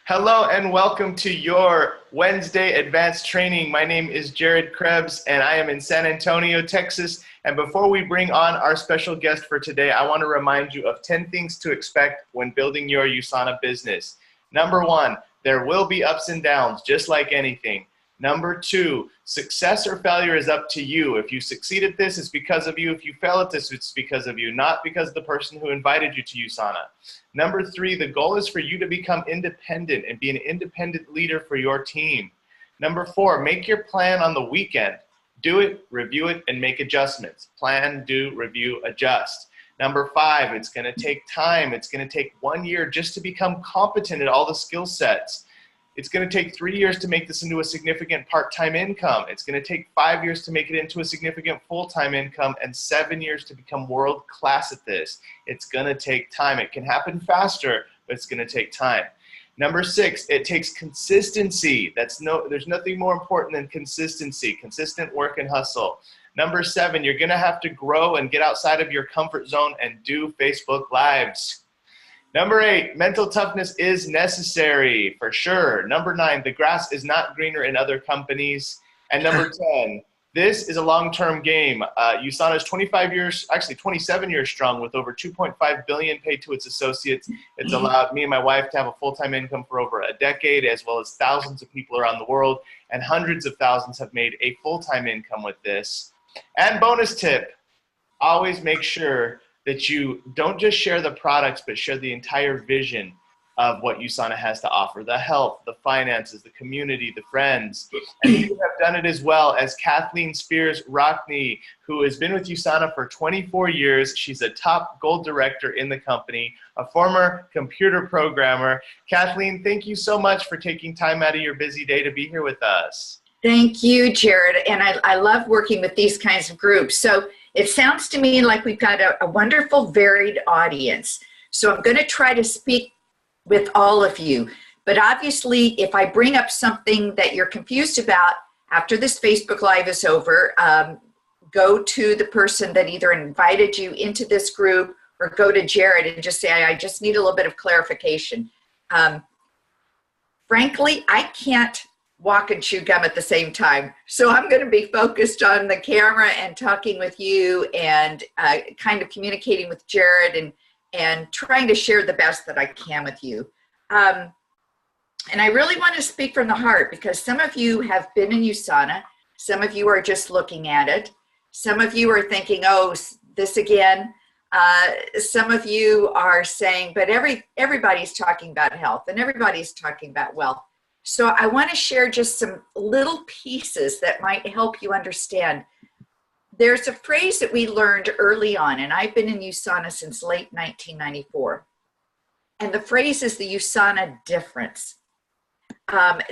Hello and welcome to your Wednesday advanced training. My name is Jared Krebs and I am in San Antonio, Texas. And before we bring on our special guest for today, I want to remind you of 10 things to expect when building your USANA business. Number one, there will be ups and downs, just like anything. Number two, success or failure is up to you. If you succeed at this, it's because of you. If you fail at this, it's because of you, not because of the person who invited you to USANA. Number three, the goal is for you to become independent and be an independent leader for your team. Number four, make your plan on the weekend. Do it, review it, and make adjustments. Plan, do, review, adjust. Number five, it's going to take time. It's going to take 1 year just to become competent at all the skill sets. It's going to take 3 years to make this into a significant part-time income. It's going to take 5 years to make it into a significant full-time income and 7 years to become world-class at this. It's going to take time. It can happen faster, but it's going to take time. Number six, it takes consistency. There's nothing more important than consistency, consistent work and hustle. Number seven, you're going to have to grow and get outside of your comfort zone and do Facebook Lives. Number eight, mental toughness is necessary, for sure. Number nine, the grass is not greener in other companies. And number 10, this is a long-term game. USANA is 27 years strong with over $2.5 billion paid to its associates. It's allowed me and my wife to have a full-time income for over a decade, as well as thousands of people around the world, and hundreds of thousands have made a full-time income with this. And bonus tip, always make sure that you don't just share the products, but share the entire vision of what USANA has to offer, the health, the finances, the community, the friends. And you have done it as well as Kathleen Speers, Rockney, who has been with USANA for 24 years. She's a top gold director in the company, a former computer programmer. Kathleen, thank you so much for taking time out of your busy day to be here with us. Thank you, Jared. And I love working with these kinds of groups. So it sounds to me like we've got a wonderful, varied audience. So I'm going to try to speak with all of you. But obviously, if I bring up something that you're confused about after this Facebook Live is over, go to the person that either invited you into this group or go to Jared and just say, I just need a little bit of clarification. Frankly, I can't walk and chew gum at the same time. So I'm going to be focused on the camera and talking with you and kind of communicating with Jared and trying to share the best that I can with you. And I really want to speak from the heart because some of you have been in USANA. Some of you are just looking at it. Some of you are thinking, oh, this again. Some of you are saying, but everybody's talking about health and everybody's talking about wealth. So I want to share just some little pieces that might help you understand. There's a phrase that we learned early on, and I've been in USANA since late 1994. And the phrase is the USANA difference.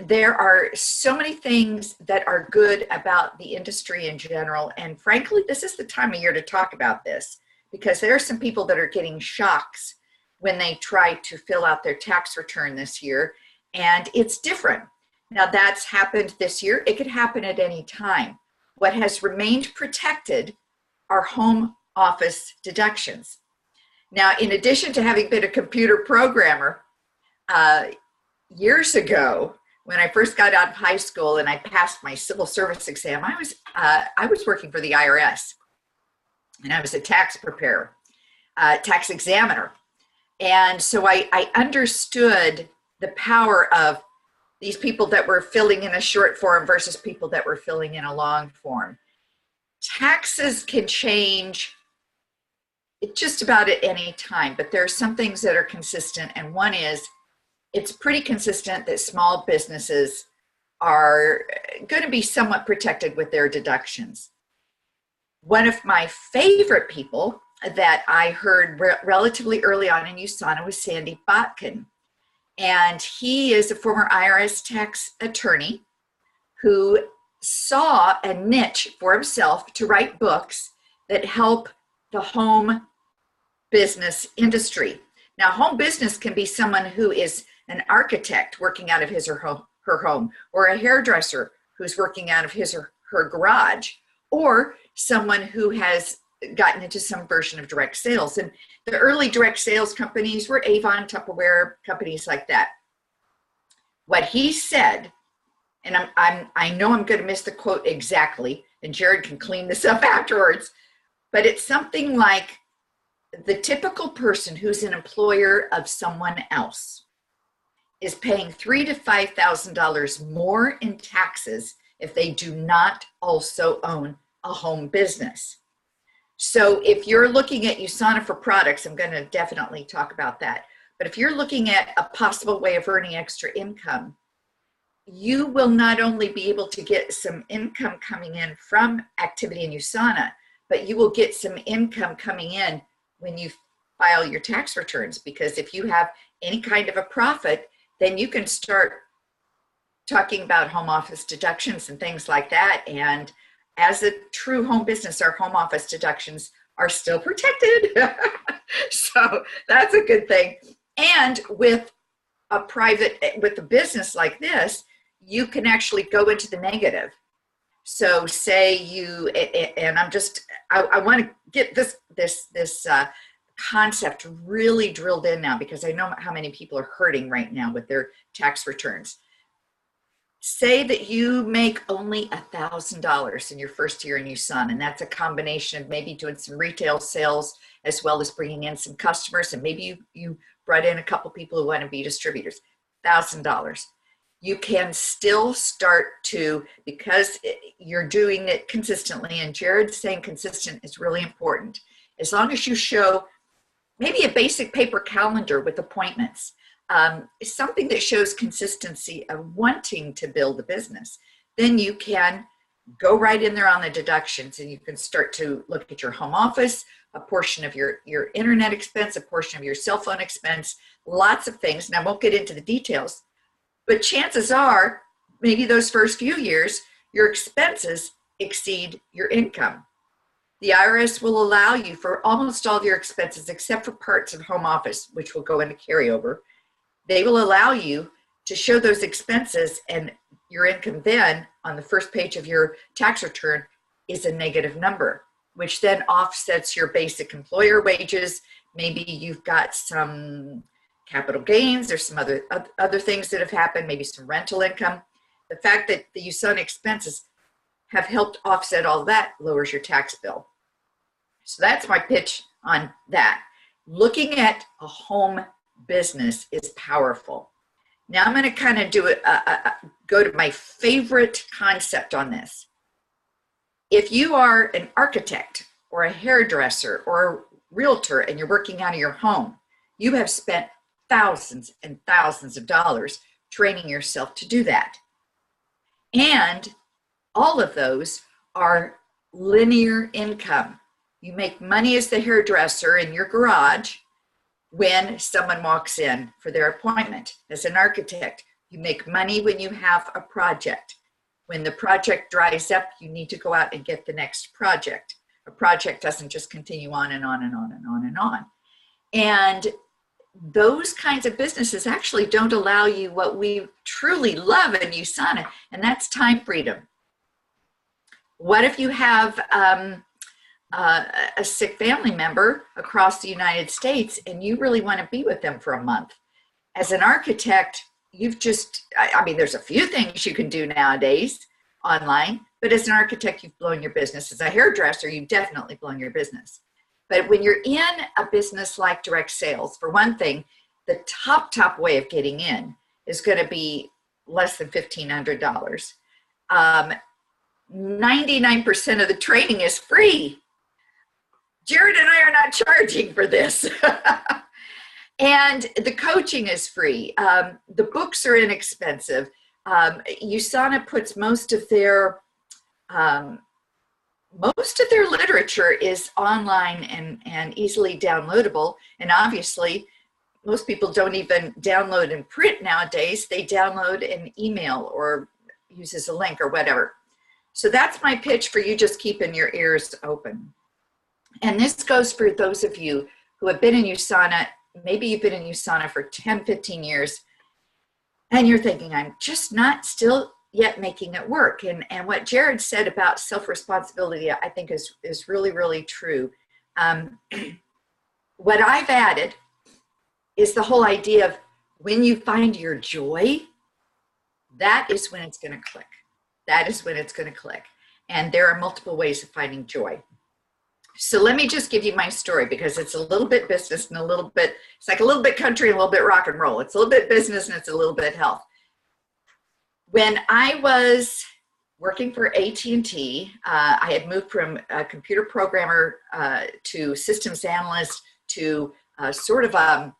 There are so many things that are good about the industry in general. And frankly, this is the time of year to talk about this because there are some people that are getting shocks when they try to fill out their tax return this year. And it's different. Now that's happened this year. It could happen at any time. What has remained protected are home office deductions. Now, in addition to having been a computer programmer, years ago, when I first got out of high school and I passed my civil service exam, I was working for the IRS. And I was a tax preparer, tax examiner. And so I understood the power of these people that were filling in a short form versus people that were filling in a long form. Taxes can change just about at any time, but there are some things that are consistent. And one is, it's pretty consistent that small businesses are going to be somewhat protected with their deductions. One of my favorite people that I heard relatively early on in USANA was Sandy Botkin. And he is a former IRS tax attorney who saw a niche for himself to write books that help the home business industry. Now, home business can be someone who is an architect working out of his or her home, or a hairdresser who's working out of his or her garage, or someone who has gotten into some version of direct sales. And the early direct sales companies were Avon, Tupperware, companies like that. he said, and I know I'm going to miss the quote exactly, and Jared can clean this up afterwards, but it's something like, the typical person who's an employer of someone else is paying $3,000 to $5,000 more in taxes if they do not also own a home business. So if you're looking at USANA for products, I'm going to definitely talk about that. But if you're looking at a possible way of earning extra income, you will not only be able to get some income coming in from activity in USANA, but you will get some income coming in when you file your tax returns. Because if you have any kind of a profit, then you can start talking about home office deductions and things like that. And as a true home business, our home office deductions are still protected. So that's a good thing. And with a business like this, you can actually go into the negative. So say you, and I want to get this concept really drilled in now, because I know how many people are hurting right now with their tax returns. Say that you make only $1,000 in your first year in USANA, and that's a combination of maybe doing some retail sales as well as bringing in some customers, and maybe you brought in a couple people who want to be distributors. $1,000. You can still start to, because you're doing it consistently, and Jared's saying consistent is really important. As long as you show maybe a basic paper calendar with appointments, something that shows consistency of wanting to build a business, then you can go right in there on the deductions, and you can start to look at your home office, a portion of your internet expense, a portion of your cell phone expense, lots of things. And I won't get into the details, but chances are maybe those first few years, your expenses exceed your income. The IRS will allow you for almost all of your expenses, except for parts of home office, which will go into carryover. They will allow you to show those expenses, and your income then on the first page of your tax return is a negative number, which then offsets your basic employer wages. Maybe you've got some capital gains or some other things that have happened, maybe some rental income. The fact that the USANA expenses have helped offset all that lowers your tax bill. So that's my pitch on that. Looking at a home business is powerful. Now I'm going to kind of go to my favorite concept on this. If you are an architect or a hairdresser or a realtor and you're working out of your home, you have spent thousands and thousands of dollars training yourself to do that. And all of those are linear income. You make money as the hairdresser in your garage when someone walks in for their appointment. As an architect, you make money when you have a project. When the project dries up, you need to go out and get the next project. A project doesn't just continue on and on and on and on and on. And those kinds of businesses actually don't allow you what we truly love in USANA, and that's time freedom. What if you have a sick family member across the United States and you really want to be with them for a month? As an architect, there's a few things you can do nowadays online, but as an architect, you've blown your business. As a hairdresser, you've definitely blown your business. But when you're in a business like direct sales, for one thing, the top way of getting in is going to be less than $1,500. 99% of the training is free. Jared and I are not charging for this. And the coaching is free. The books are inexpensive. USANA puts most of their literature is online and easily downloadable. And obviously, most people don't even download in print nowadays. They download an email or use as a link or whatever. So that's my pitch for you, just keeping your ears open. And this goes for those of you who have been in USANA. Maybe you've been in USANA for 10, 15 years, and you're thinking, I'm just not still yet making it work. And what Jared said about self-responsibility, I think is really, really true. What I've added is the whole idea of when you find your joy, that is when it's going to click. That is when it's going to click. And there are multiple ways of finding joy. So let me just give you my story, because it's a little bit business and a little bit, it's like a little bit country and a little bit rock and roll. It's a little bit business and it's a little bit health. When I was working for AT&T, I had moved from a computer programmer to systems analyst to sort of a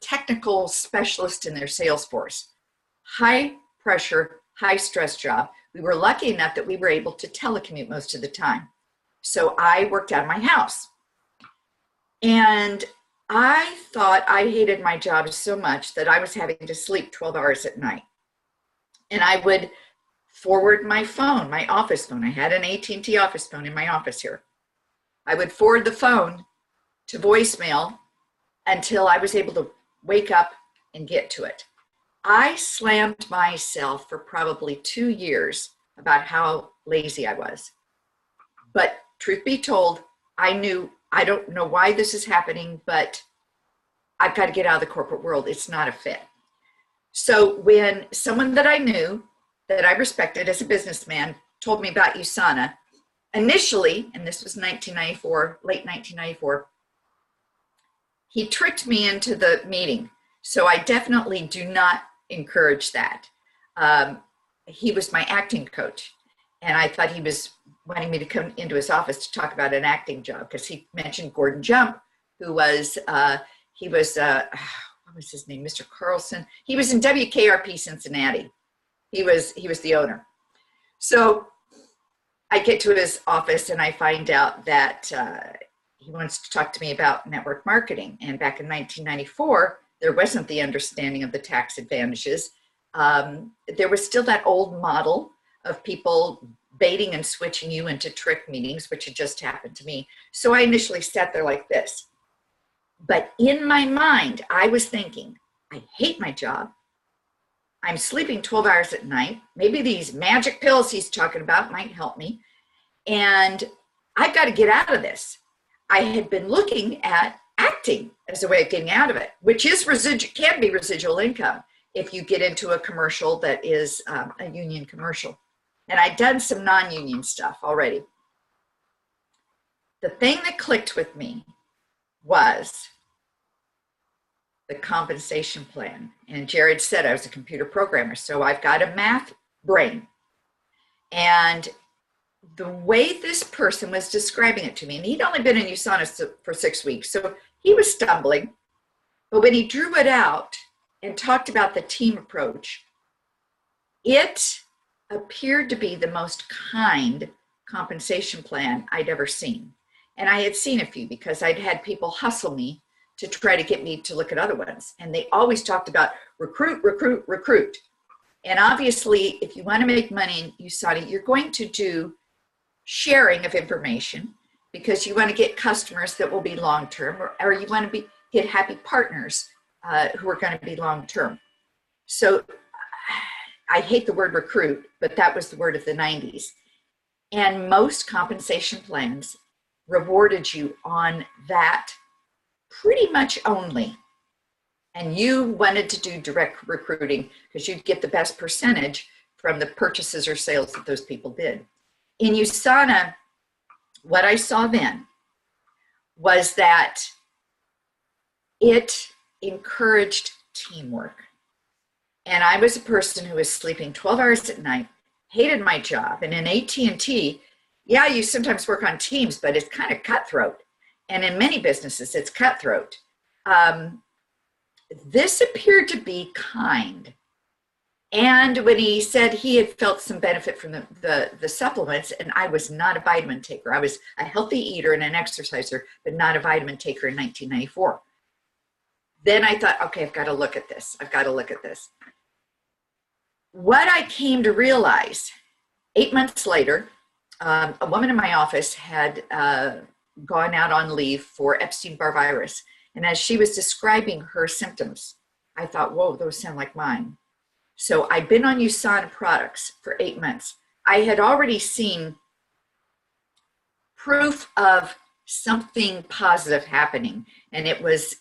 technical specialist in their sales force. High pressure, high stress job. We were lucky enough that we were able to telecommute most of the time. So I worked out of my house. And I thought I hated my job so much that I was having to sleep 12 hours at night. And I would forward my phone, my office phone. I had an AT&T office phone in my office here. I would forward the phone to voicemail until I was able to wake up and get to it. I slammed myself for probably 2 years about how lazy I was. But truth be told, I knew, I don't know why this is happening, but I've got to get out of the corporate world. It's not a fit. So when someone that I knew, that I respected as a businessman, told me about USANA, initially, and this was 1994, late 1994, he tricked me into the meeting. So I definitely do not encourage that. He was my acting coach, and I thought he was wanting me to come into his office to talk about an acting job, because he mentioned Gordon Jump, who was, what was his name, Mr. Carlson. He was in WKRP Cincinnati. He was the owner. So I get to his office and I find out that he wants to talk to me about network marketing. And back in 1994, there wasn't the understanding of the tax advantages. There was still that old model of people baiting and switching you into trick meetings, which had just happened to me. So I initially sat there like this. But in my mind, I was thinking, I hate my job. I'm sleeping 12 hours at night. Maybe these magic pills he's talking about might help me. And I've got to get out of this. I had been looking at acting as a way of getting out of it, which is can be residual income if you get into a commercial that is a union commercial. And I'd done some non-union stuff already. The thing that clicked with me was the compensation plan. And Jared said I was a computer programmer, so I've got a math brain. And the way this person was describing it to me, and he'd only been in USANA for 6 weeks, so he was stumbling. But when he drew it out and talked about the team approach, it appeared to be the most kind compensation plan I'd ever seen. And I had seen a few because I'd had people hustle me to try to get me to look at other ones. And they always talked about recruit, recruit, recruit. And obviously, if you want to make money in USANA, you're going to do sharing of information because you want to get customers that will be long-term, or you want to get happy partners who are going to be long-term. So I hate the word recruit, but that was the word of the 90s. And most compensation plans rewarded you on that pretty much only. And you wanted to do direct recruiting because you'd get the best percentage from the purchases or sales that those people did. In USANA, what I saw then was that it encouraged teamwork. And I was a person who was sleeping 12 hours at night, hated my job. And in AT&T, yeah, you sometimes work on teams, but it's kind of cutthroat. And in many businesses, it's cutthroat. This appeared to be kind. And when he said he had felt some benefit from the supplements, and I was not a vitamin taker. I was a healthy eater and an exerciser, but not a vitamin taker in 1994. Then I thought, okay, I've got to look at this. I've got to look at this. What I came to realize 8 months later, a woman in my office had gone out on leave for Epstein-Barr virus. And as she was describing her symptoms, I thought, whoa, those sound like mine. So I'd been on USANA products for 8 months. I had already seen proof of something positive happening. And it was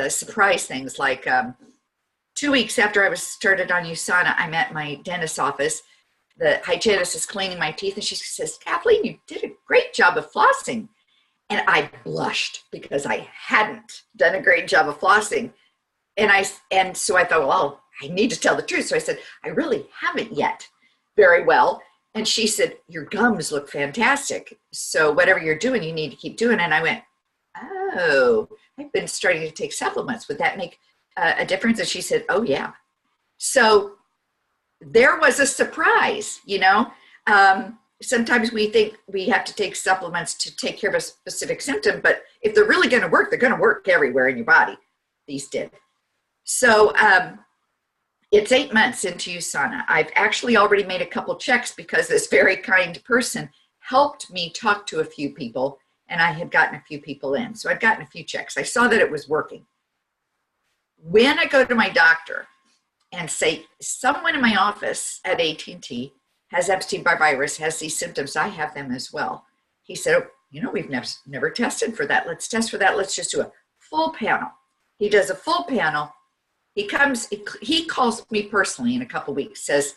surprise things like 2 weeks after I was started on USANA, I'm at my dentist's office. The hygienist is cleaning my teeth, and she says, Kathleen, you did a great job of flossing. And I blushed because I hadn't done a great job of flossing. And so I thought, well, I need to tell the truth. So I said, I really haven't yet very well. And she said, your gums look fantastic. So whatever you're doing, you need to keep doing. And I went, oh, I've been starting to take supplements. Would that make a difference? And she said, oh, yeah. So there was a surprise, you know. Sometimes we think we have to take supplements to take care of a specific symptom, but if they're really going to work, they're going to work everywhere in your body. These did. So it's 8 months into USANA. I've actually already made a couple checks because this very kind person helped me talk to a few people, and I had gotten a few people in. So I've gotten a few checks. I saw that it was working. When I go to my doctor and say, someone in my office at AT&T has Epstein-Barr virus, has these symptoms, I have them as well. He said, oh, you know, we've never tested for that. Let's test for that. Let's just do a full panel. He does a full panel. He calls me personally in a couple weeks, says,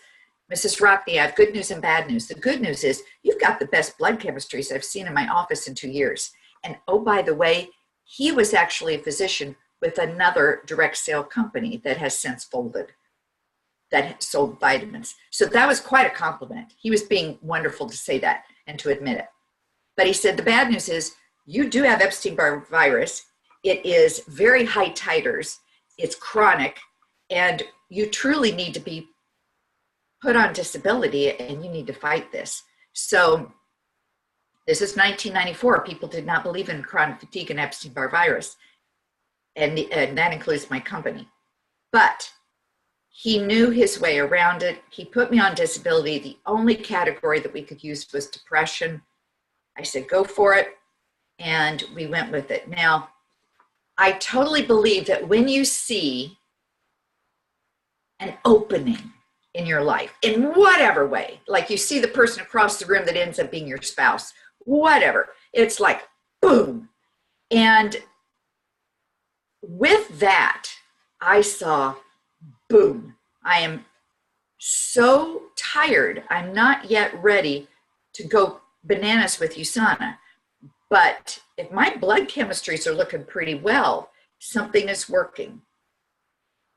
Mrs. Rockney, I have good news and bad news. The good news is you've got the best blood chemistries I've seen in my office in 2 years. And oh, by the way, he was actually a physician with another direct sale company that has since folded, that sold vitamins. So that was quite a compliment. He was being wonderful to say that and to admit it. But he said, the bad news is you do have Epstein-Barr virus. It is very high titers. It's chronic, and you truly need to be put on disability, and you need to fight this. So this is 1994. People did not believe in chronic fatigue and Epstein-Barr virus, and that includes my company. But he knew his way around it. He put me on disability. The only category that we could use was depression. I said, go for it. And we went with it. Now, I totally believe that when you see an opening in your life, in whatever way, like you see the person across the room that ends up being your spouse, whatever, it's like, boom. And with that, I saw, boom, I am so tired. I'm not yet ready to go bananas with USANA. But if my blood chemistries are looking pretty well, something is working.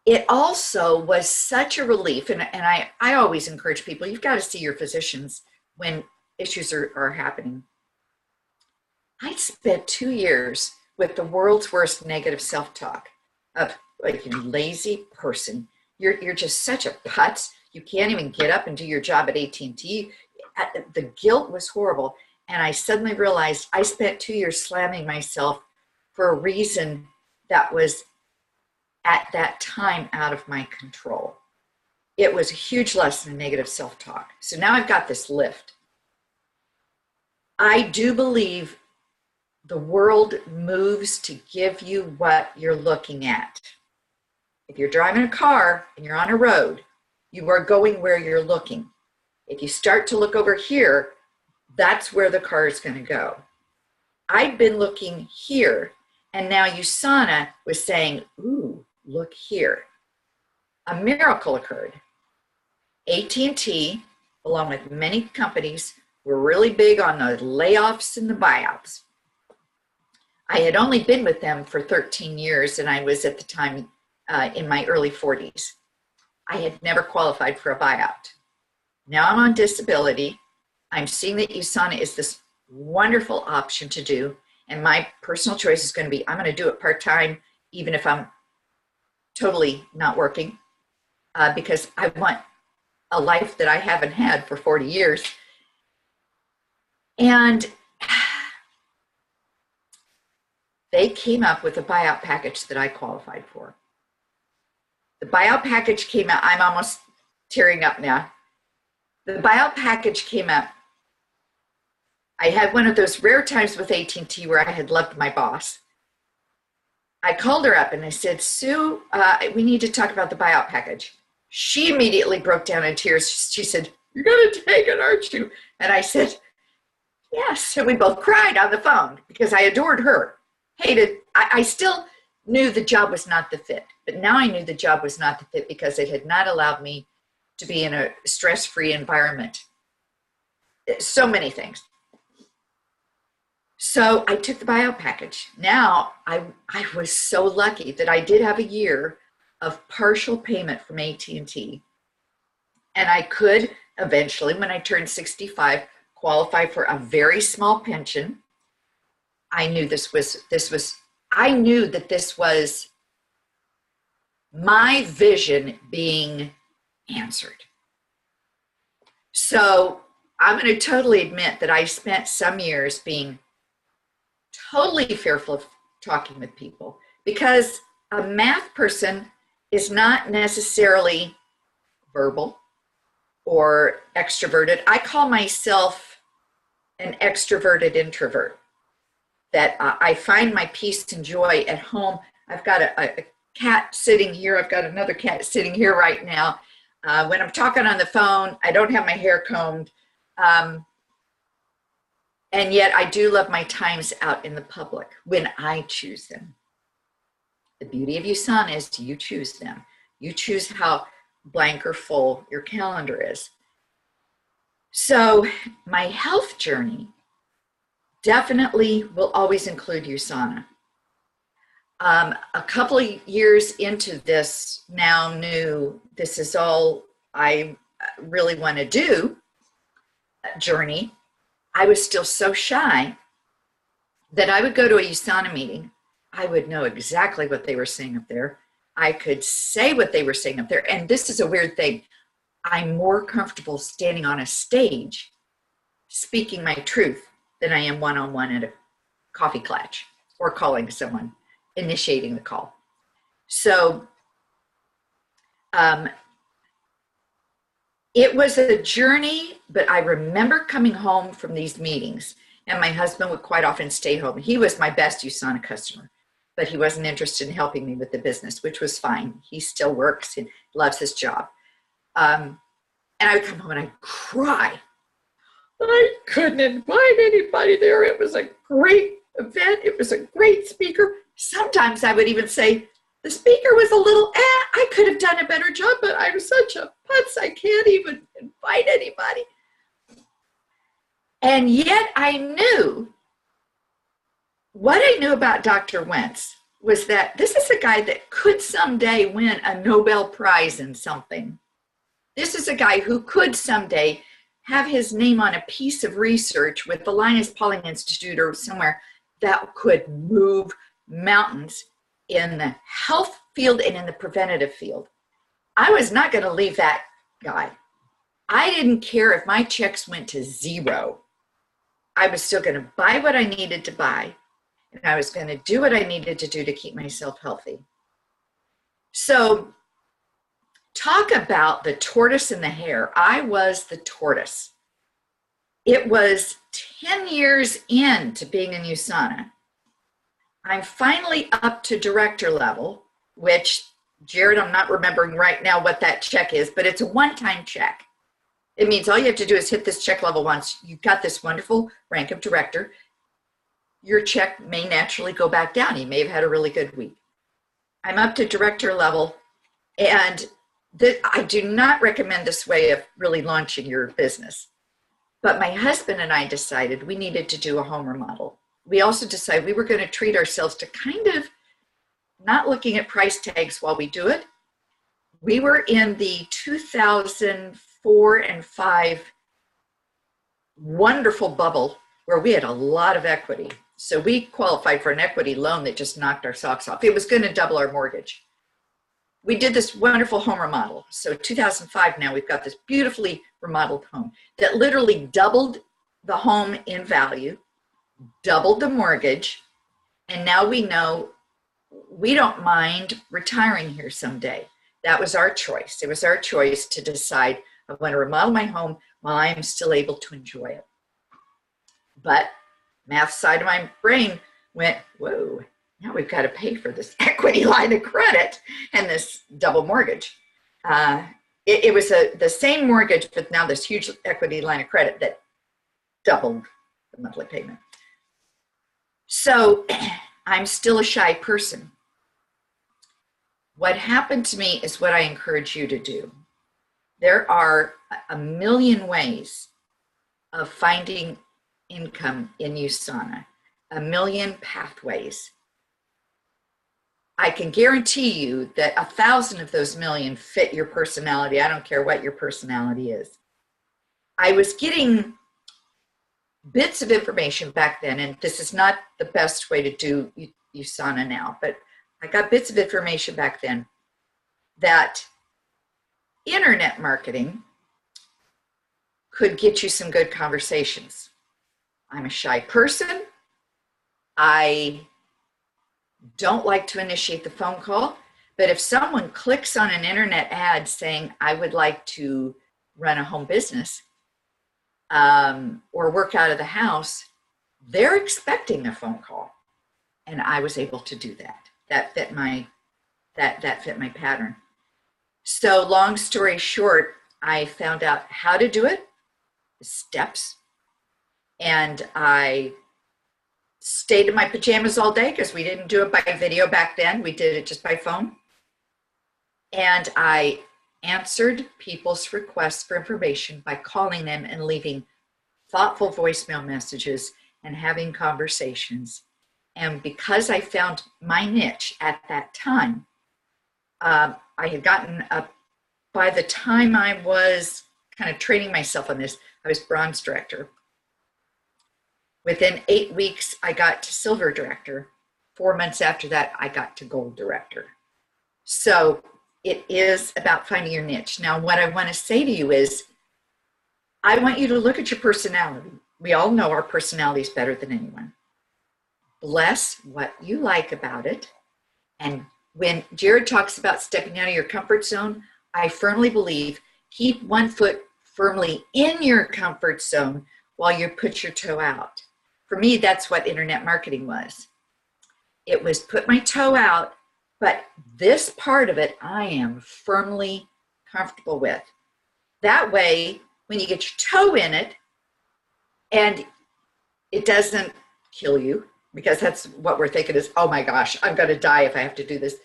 It also was such a relief, and I always encourage people, you've got to see your physicians when issues are happening. I spent 2 years with the world's worst negative self-talk of, like, you lazy person. You're just such a putz. You can't even get up and do your job at AT&T. The guilt was horrible. And I suddenly realized I spent 2 years slamming myself for a reason that was at that time out of my control. It was a huge lesson in negative self-talk. So now I've got this lift. I do believe the world moves to give you what you're looking at. If you're driving a car and you're on a road, you are going where you're looking. If you start to look over here, that's where the car is going to go. I've been looking here, and now USANA was saying, ooh, look here. A miracle occurred. AT&T, along with many companies, were really big on the layoffs and the buyouts. I had only been with them for 13 years, and I was at the time in my early 40s. I had never qualified for a buyout. Now I'm on disability. I'm seeing that USANA is this wonderful option to do, and my personal choice is going to be, I'm going to do it part-time, even if I'm totally not working, because I want a life that I haven't had for 40 years. And they came up with a buyout package that I qualified for. The buyout package came out, I'm almost tearing up now. The buyout package came out. I had one of those rare times with AT&T where I had loved my boss. I called her up and I said, Sue, we need to talk about the buyout package. She immediately broke down in tears. She said, you're going to take it, aren't you? And I said, yes. And we both cried on the phone because I adored her. I still knew the job was not the fit. But now I knew the job was not the fit because it had not allowed me to be in a stress-free environment. So many things. So I took the buyout package. Now I was so lucky that I did have a year of partial payment from AT&T. And I could eventually, when I turned 65, qualify for a very small pension. I knew I knew that this was my vision being answered. So I'm going to totally admit that I spent some years being totally fearful of talking with people because a math person is not necessarily verbal or extroverted. I call myself an extroverted introvert, that I find my peace and joy at home. I've got a cat sitting here. I've got another cat sitting here right now. When I'm talking on the phone, I don't have my hair combed. And yet I do love my times out in the public when I choose them. The beauty of USANA is you choose them. You choose how blank or full your calendar is. So my health journey definitely will always include USANA. A couple of years into this now new, this is all I really want to do journey, I was still so shy that I would go to a USANA meeting. I would know exactly what they were saying up there. I could say what they were saying up there. And this is a weird thing. I'm more comfortable standing on a stage speaking my truth than I am one-on-one at a coffee clutch or calling someone, initiating the call. So it was a journey, but I remember coming home from these meetings, and my husband would quite often stay home. He was my best USANA customer, but he wasn't interested in helping me with the business, which was fine. He still works and loves his job. And I would come home and I'd cry. I couldn't invite anybody there. It was a great event. It was a great speaker. Sometimes I would even say, the speaker was a little, I could have done a better job, but I'm such a putz, I can't even invite anybody. And yet I knew, what I knew about Dr. Wentz was that this is a guy that could someday win a Nobel Prize in something. This is a guy who could someday have his name on a piece of research with the Linus Pauling Institute or somewhere that could move mountains in the health field and in the preventative field. I was not going to leave that guy. I didn't care if my checks went to zero. I was still going to buy what I needed to buy, and I was going to do what I needed to do to keep myself healthy. So talk about the tortoise and the hare. I was the tortoise. It was 10 years into being in USANA. I'm finally up to director level, which, Jared, I'm not remembering right now what that check is, but it's a one-time check. It means all you have to do is hit this check level once. You've got this wonderful rank of director. Your check may naturally go back down. You may have had a really good week. I'm up to director level, and I do not recommend this way of really launching your business. But my husband and I decided we needed to do a home remodel. We also decided we were going to treat ourselves to kind of not looking at price tags while we do it. We were in the 2004 and 5 wonderful bubble where we had a lot of equity. So we qualified for an equity loan that just knocked our socks off. It was going to double our mortgage. We did this wonderful home remodel. So 2005 now, we've got this beautifully remodeled home that literally doubled the home in value, doubled the mortgage, and now we know we don't mind retiring here someday. That was our choice. It was our choice to decide I want to remodel my home while I am still able to enjoy it. But math side of my brain went, whoa, now we've got to pay for this equity line of credit and this double mortgage. It was the same mortgage, but now this huge equity line of credit that doubled the monthly payment. So I'm still a shy person. What happened to me is what I encourage you to do. There are a million ways of finding income in USANA, a million pathways. I can guarantee you that 1,000 of those million fit your personality. I don't care what your personality is. I was getting bits of information back then, and this is not the best way to do USANA now, but I got bits of information back then that internet marketing could get you some good conversations. I'm a shy person. I don't like to initiate the phone call, but if someone clicks on an internet ad saying, I would like to run a home business or work out of the house, they're expecting a phone call. And I was able to do that. That fit my pattern. So long story short, I found out how to do it, the steps, and I stayed in my pajamas all day because we didn't do it by video back then. We did it just by phone. And I answered people's requests for information by calling them and leaving thoughtful voicemail messages and having conversations. And because I found my niche at that time, I had gotten up, by the time I was kind of training myself on this, I was bronze director. Within 8 weeks, I got to silver director. 4 months after that, I got to gold director. So it is about finding your niche. Now, what I want to say to you is, I want you to look at your personality. We all know our personality is better than anyone. Bless what you like about it. And when Jared talks about stepping out of your comfort zone, I firmly believe keep one foot firmly in your comfort zone while you put your toe out. For me, that's what internet marketing was. It was put my toe out, but this part of it I am firmly comfortable with. That way, when you get your toe in it and it doesn't kill you, because that's what we're thinking is, oh my gosh, I'm going to die if I have to do this.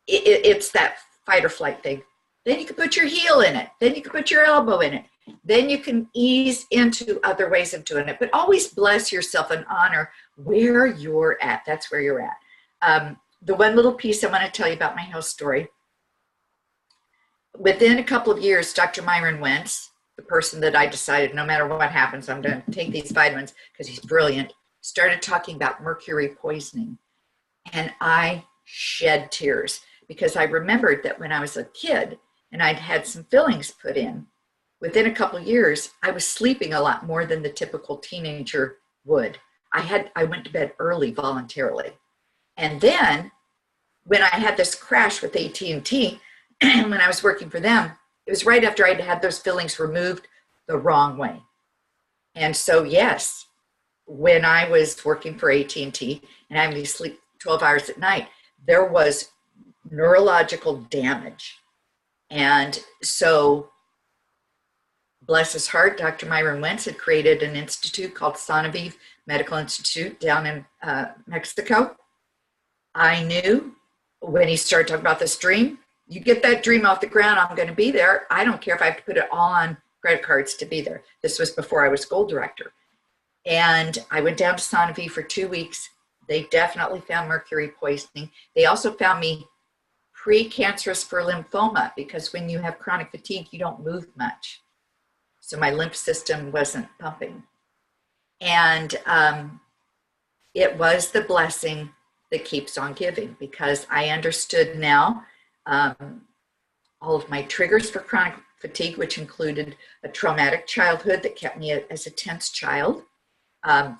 It's that fight or flight thing. Then you can put your heel in it. Then you can put your elbow in it. Then you can ease into other ways of doing it. But always bless yourself and honor where you're at. That's where you're at. The one little piece I want to tell you about my health story. Within a couple of years, Dr. Myron Wentz, the person that I decided no matter what happens, I'm going to take these vitamins because he's brilliant, started talking about mercury poisoning. And I shed tears because I remembered that when I was a kid and I'd had some fillings put in, within a couple of years, I was sleeping a lot more than the typical teenager would. I went to bed early voluntarily. And then when I had this crash with AT&T, when I was working for them, it was right after I'd had those fillings removed the wrong way. And so, yes, when I was working for AT&T and having to sleep 12 hours at night, there was neurological damage. And so, bless his heart, Dr. Myron Wentz had created an institute called Sonoviv Medical Institute down in Mexico. I knew when he started talking about this dream, you get that dream off the ground, I'm going to be there. I don't care if I have to put it all on credit cards to be there. This was before I was gold director. And I went down to Sonoviv for 2 weeks. They definitely found mercury poisoning. They also found me precancerous for lymphoma because when you have chronic fatigue, you don't move much. So my lymph system wasn't pumping. And it was the blessing that keeps on giving because I understood now all of my triggers for chronic fatigue, which included a traumatic childhood that kept me as a tense child,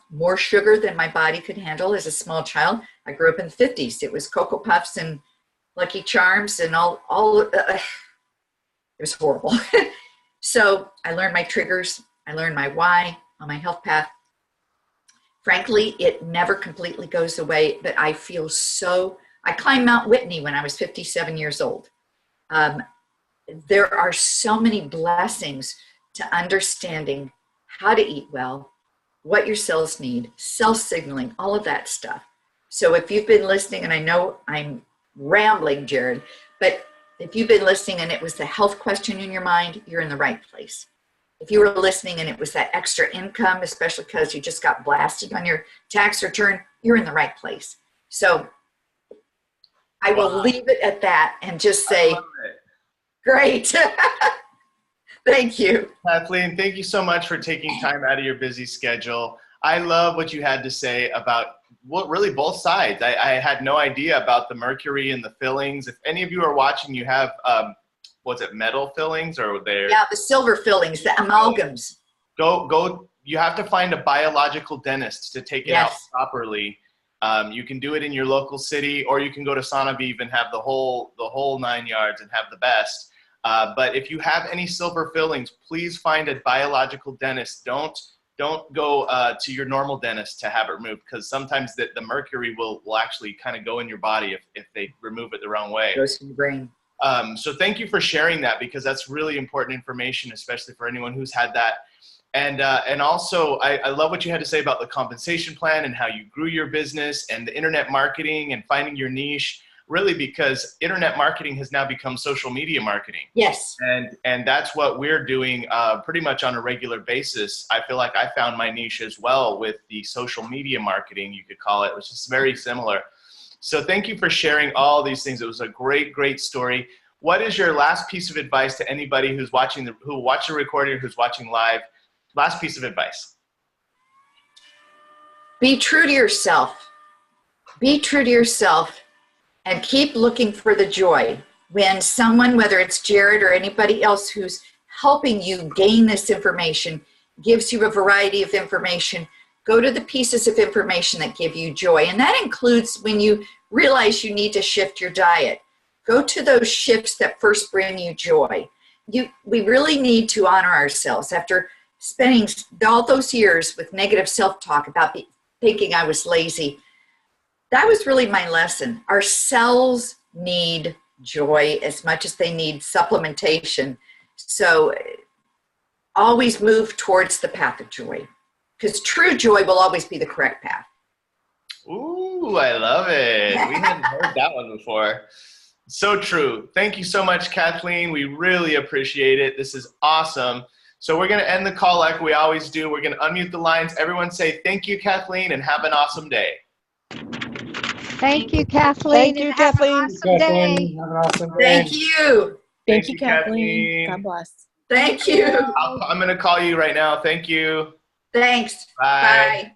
more sugar than my body could handle as a small child. I grew up in the 50s. It was Cocoa Puffs and Lucky Charms and it was horrible. So I learned my triggers. I learned my why on my health path. Frankly, it never completely goes away, but I feel I climbed Mount Whitney when I was 57 years old. There are so many blessings to understanding how to eat well, what your cells need, cell signaling, all of that stuff. So if you've been listening, and I know I'm rambling, Jared. But if you've been listening and it was the health question in your mind, you're in the right place. If you were listening and it was that extra income, especially because you just got blasted on your tax return, you're in the right place. So I will leave it at that and just say, great. Thank you. Kathleen, thank you so much for taking time out of your busy schedule. I love what you had to say about really both sides. I had no idea about the mercury and the fillings. If any of you are watching, you have, what's it, metal fillings or they're? Yeah, the silver fillings, the amalgams. Go. You have to find a biological dentist to take it out properly. You can do it in your local city, or you can go to Sonovive and have the whole 9 yards and have the best. But if you have any silver fillings, please find a biological dentist. Don't go to your normal dentist to have it removed, because sometimes the mercury will actually kind of go in your body if they remove it the wrong way. Goes to your brain. So thank you for sharing that, because that's really important information, especially for anyone who's had that. And also, I love what you had to say about the compensation plan and how you grew your business and the internet marketing and finding your niche, really, because internet marketing has now become social media marketing. Yes. And that's what we're doing pretty much on a regular basis. I feel like I found my niche as well with the social media marketing, you could call it, which is very similar. So thank you for sharing all these things. It was a great, great story. What is your last piece of advice to anybody who's watching who watched the recording, who's watching live? Last piece of advice. Be true to yourself. Be true to yourself and keep looking for the joy. When someone, whether it's Jared or anybody else who's helping you gain this information, gives you a variety of information, go to the pieces of information that give you joy. And that includes when you realize you need to shift your diet. Go to those shifts that first bring you joy. We really need to honor ourselves. After spending all those years with negative self-talk about thinking I was lazy, that was really my lesson. Our cells need joy as much as they need supplementation. So always move towards the path of joy, because true joy will always be the correct path. Ooh, I love it. We hadn't heard that one before. So true. Thank you so much, Kathleen. We really appreciate it. This is awesome. So we're going to end the call like we always do. We're going to unmute the lines. Everyone say thank you, Kathleen, and have an awesome day. Thank you, Kathleen. Thank you, Kathleen. Day. Have an awesome day. Thank you. Thank you, Kathleen. God bless. Thank you. I'm going to call you right now. Thank you. Thanks. Bye. Bye.